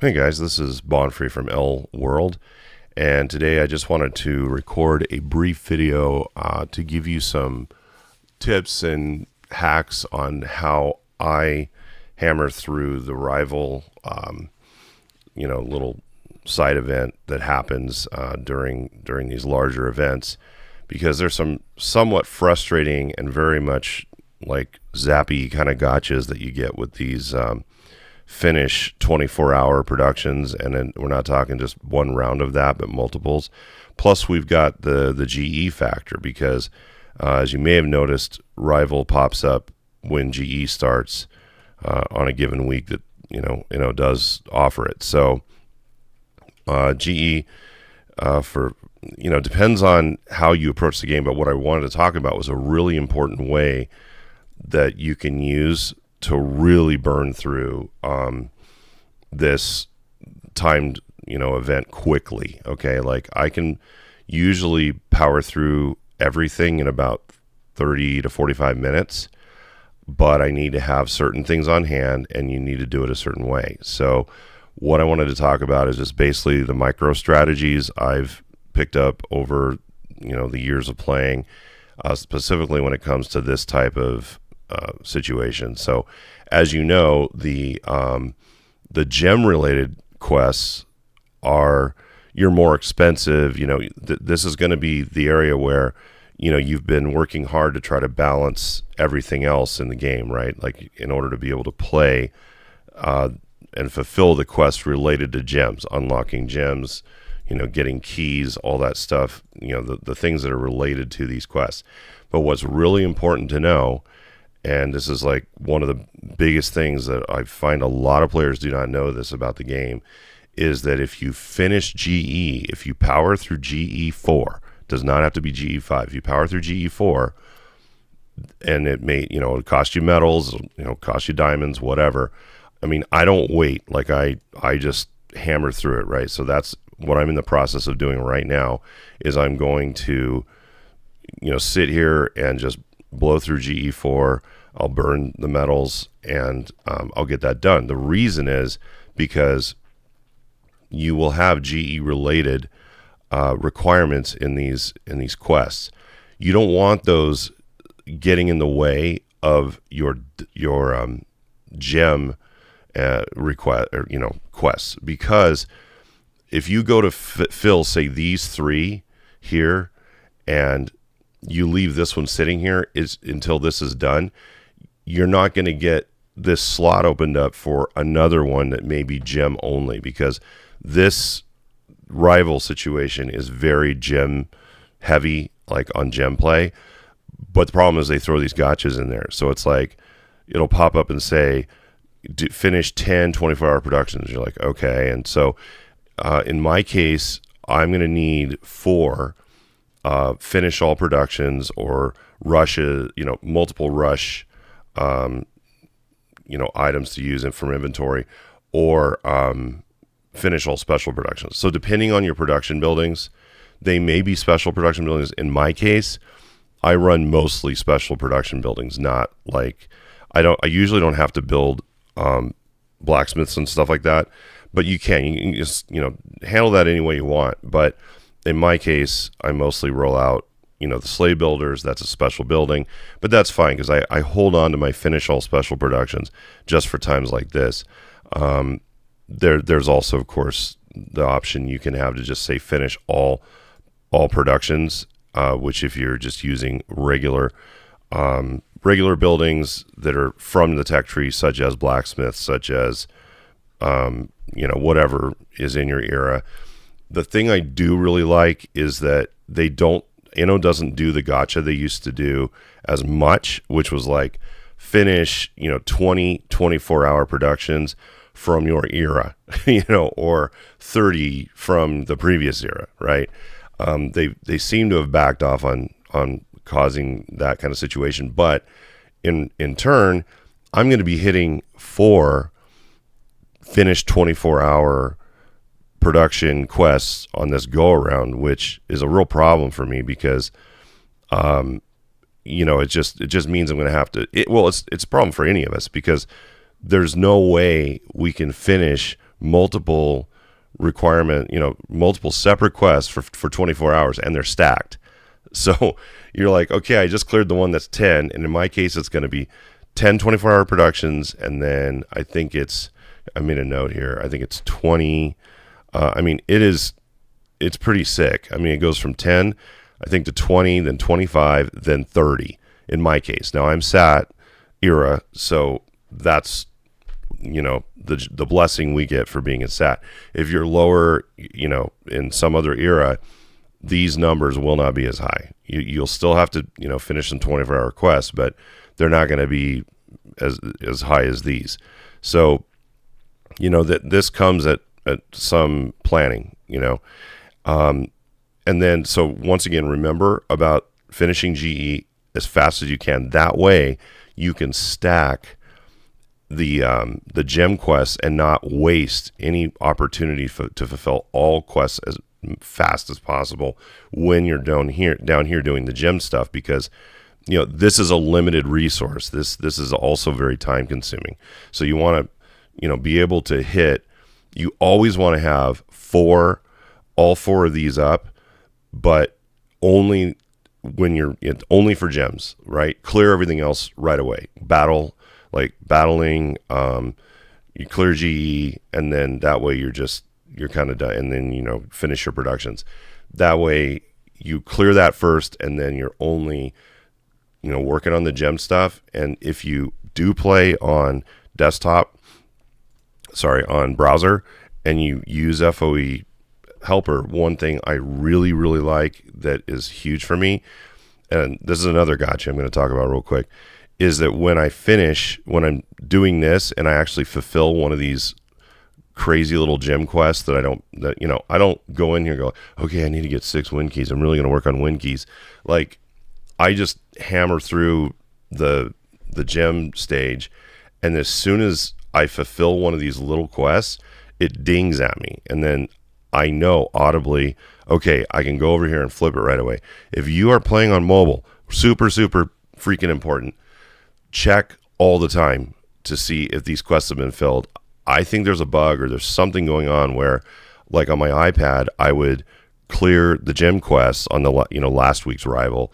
Hey guys, this is Bonfrey from L World, and today I just wanted to record a brief video to give you some tips and hacks on how I hammer through the Rival, little side event that happens during these larger events, because there's some somewhat frustrating and very much like zappy kind of gotchas that you get with these. Finish 24-hour productions, and then we're not talking just one round of that, but multiples. Plus, we've got the GE factor because, as you may have noticed, Rival pops up when GE starts on a given week that does offer it. So GE for depends on how you approach the game. But what I wanted to talk about was a really important way that you can use to really burn through this timed event quickly. Okay, like I can usually power through everything in about 30 to 45 minutes, but I need to have certain things on hand, and you need to do it a certain way. So what I wanted to talk about is just basically the micro strategies I've picked up over the years of playing, specifically when it comes to this type of situation. So, as you know, the gem related quests are you're more expensive. This is going to be the area where you've been working hard to try to balance everything else in the game, right? Like in order to be able to play and fulfill the quests related to gems, unlocking gems, getting keys, all that stuff. The things that are related to these quests. But what's really important to know, and this is like one of the biggest things that I find a lot of players do not know this about the game, is that if you finish GE, if you power through GE4, does not have to be GE5. If you power through GE4, and it may, it cost you medals, cost you diamonds, whatever. I mean, I don't wait. Like I just hammer through it, right? So that's what I'm in the process of doing right now. Is I'm going to, sit here and just blow through GE4. I'll burn the medals, and I'll get that done. The reason is because you will have GE related requirements in these quests. You don't want those getting in the way of your gem request or quests, because if you go to fill say these three here and you leave this one sitting here until this is done, you're not going to get this slot opened up for another one that may be gem only, because this Rival situation is very gem heavy, like on gem play. But the problem is they throw these gotchas in there. So it's like it'll pop up and say, finish 10 24-hour productions. You're like, okay. And so in my case, I'm going to need 4 finish all productions or rushes, multiple rush, items to use from inventory, or finish all special productions. So depending on your production buildings, they may be special production buildings. In my case, I run mostly special production buildings, not like I usually don't have to build blacksmiths and stuff like that, but you can just handle that any way you want. But in my case, I mostly roll out, the sleigh builders. That's a special building, but that's fine because I hold on to my finish all special productions just for times like this. There's also, of course, the option you can have to just say finish all productions, which if you're just using regular buildings that are from the tech tree, such as blacksmiths, such as whatever is in your era. The thing I do really like is that they don't, doesn't do the gotcha they used to do as much, which was like finish, 20, 24-hour productions from your era, or 30 from the previous era, right? They seem to have backed off on causing that kind of situation, but in turn, I'm going to be hitting 4 finished 24-hour production quests on this go around, which is a real problem for me because it just means I'm going to have to it's a problem for any of us because there's no way we can finish multiple multiple separate quests for 24 hours, and they're stacked. So you're like, okay, I just cleared the one that's 10, and in my case, it's going to be 10 24-hour productions, and then I made a note here, I think it's 20. It's pretty sick. I mean, it goes from 10, I think, to 20, then 25, then 30 in my case. Now, I'm SAT era, so that's, the blessing we get for being a SAT. If you're lower, in some other era, these numbers will not be as high. You'll still have to, finish some 24-hour quests, but they're not going to be as high as these. So, that this comes at some planning, and then, so once again, remember about finishing GE as fast as you can. That way you can stack the gem quests and not waste any opportunity to fulfill all quests as fast as possible when you're down here doing the gem stuff, because this is a limited resource. This is also very time consuming. So you want to be able to hit. You always want to have all four of these up, but only when only for gems, right? Clear everything else right away. Battling, you clear GE, and then that way you're kind of done, and then finish your productions. That way you clear that first, and then you're only working on the gem stuff. And if you do play on on browser, and you use FOE helper, one thing I really, really like that is huge for me, and this is another gotcha I'm going to talk about real quick, is that when I'm doing this and I actually fulfill one of these crazy little gem quests I don't go in here and go, okay, I need to get 6 win keys. I'm really going to work on win keys. Like, I just hammer through the gem stage, and as soon as I fulfill one of these little quests, it dings at me, and then I know audibly, okay, I can go over here and flip it right away. If you are playing on mobile, super, super freaking important, check all the time to see if these quests have been filled. I think there's a bug or there's something going on where, like on my iPad, I would clear the gem quests on the last week's Rival,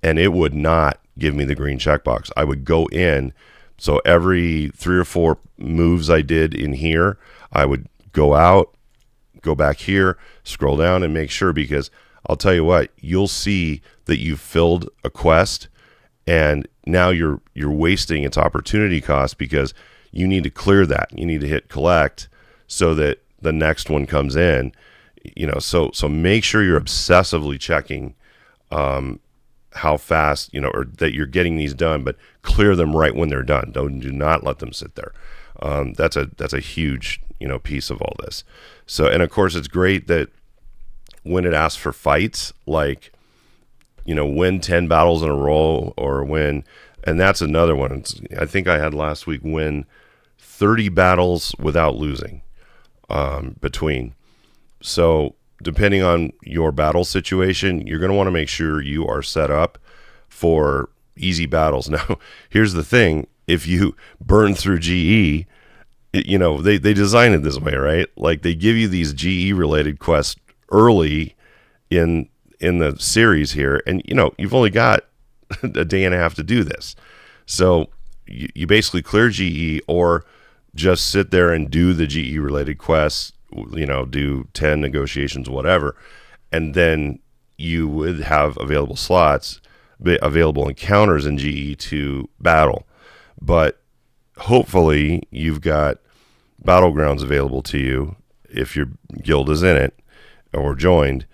and it would not give me the green checkbox. I would go in, so every 3 or 4 moves I did in here, I would go out, go back here, scroll down, and make sure, because I'll tell you what, you'll see that you've filled a quest, and now you're wasting its opportunity cost, because you need to clear that. You need to hit collect so that the next one comes in. So make sure you're obsessively checking how fast, or that you're getting these done, but clear them right when they're done. Do not let them sit there. That's a huge piece of all this. So, and of course, it's great that when it asks for fights, like win 10 battles in a row, or win, and that's another one. I think I had last week win 30 battles without losing between. So depending on your battle situation, you're going to want to make sure you are set up for easy battles. Now, here's the thing: if you burn through GE, they design it this way, right? Like, they give you these GE related quests early in the series here, and you've only got a day and a half to do this. So you basically clear GE, or just sit there and do the GE related quests, do 10 negotiations, whatever, and then you would have available slots, available encounters in GE to battle. But hopefully you've got battlegrounds available to you if your guild is in it or joined,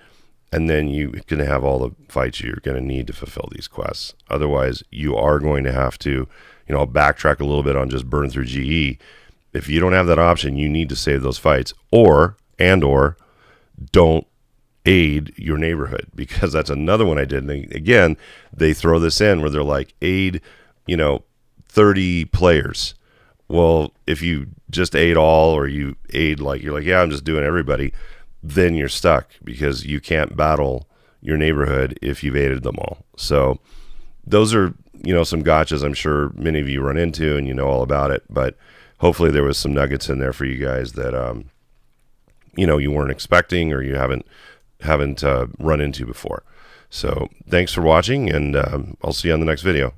and then you can have all the fights you're going to need to fulfill these quests. Otherwise, you are going to have to, backtrack a little bit on just burn through GE. If you don't have that option, you need to save those fights, or don't aid your neighborhood, because that's another one I did. And again, they throw this in where they're like, aid, 30 players. Well, if you just aid all, or you aid you're like, yeah, I'm just doing everybody, then you're stuck, because you can't battle your neighborhood if you've aided them all. So those are, some gotchas I'm sure many of you run into, and all about it. But hopefully there was some nuggets in there for you guys that you weren't expecting or you haven't run into before. So thanks for watching, and I'll see you on the next video.